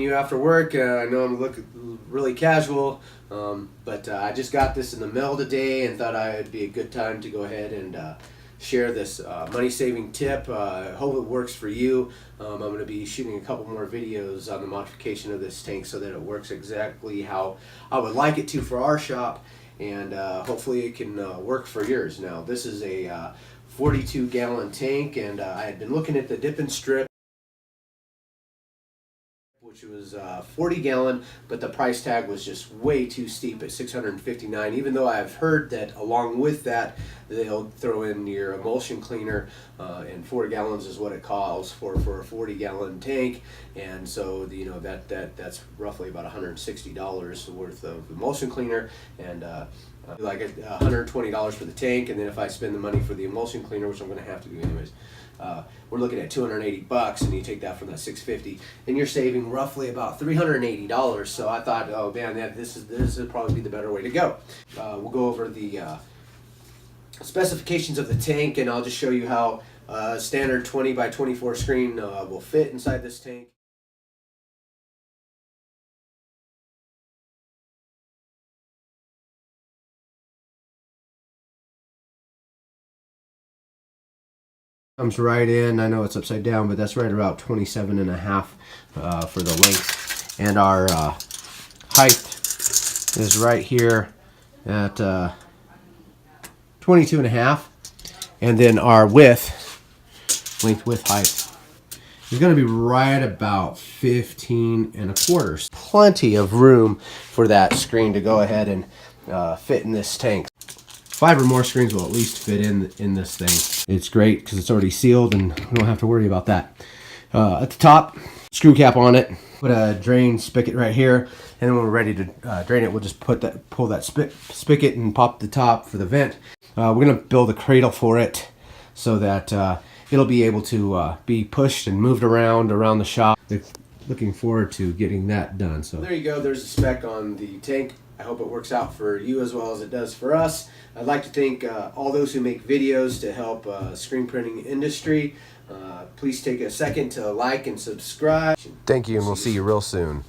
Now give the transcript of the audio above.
you after work. I know I'm looking really casual, but I just got this in the mail today and thought it'd be a good time to go ahead and share this money-saving tip. I hope it works for you. I'm going to be shooting a couple more videos on the modification of this tank so that it works exactly how I would like it to for our shop, and hopefully it can work for yours. Now, this is a 42-gallon tank, and I had been looking at the dip and strip, which was 40-gallon, but the price tag was just way too steep at $659. Even though I've heard that along with that they'll throw in your emulsion cleaner, and 4 gallons is what it calls for a 40-gallon tank, and so that's roughly about $160 worth of emulsion cleaner, and like $120 for the tank, and then if I spend the money for the emulsion cleaner, which I'm going to have to do anyways, we're looking at $280, and you take that from that $650, and you're saving roughly about $380. So I thought, oh man, this would probably be the better way to go. We'll go over the specifications of the tank, and I'll just show you how a standard 20 by 24 screen will fit inside this tank. Comes right in. I know it's upside down, but that's right about 27.5 for the length, and our height is right here at 22.5, and then our length width height is going to be right about 15.25. Plenty of room for that screen to go ahead and fit in this tank. 5 or more screens will at least fit in this thing. It's great because it's already sealed and we don't have to worry about that. At the top, screw cap on it. Put a drain spigot right here, and then when we're ready to drain it, we'll just pull that spigot and pop the top for the vent. We're gonna build a cradle for it so that it'll be able to be pushed and moved around the shop. Looking forward to getting that done. So there you go. There's a spec on the tank. I hope it works out for you as well as it does for us. I'd like to thank all those who make videos to help screen printing industry. Please take a second to like and subscribe. Thank you, and we'll see you real soon.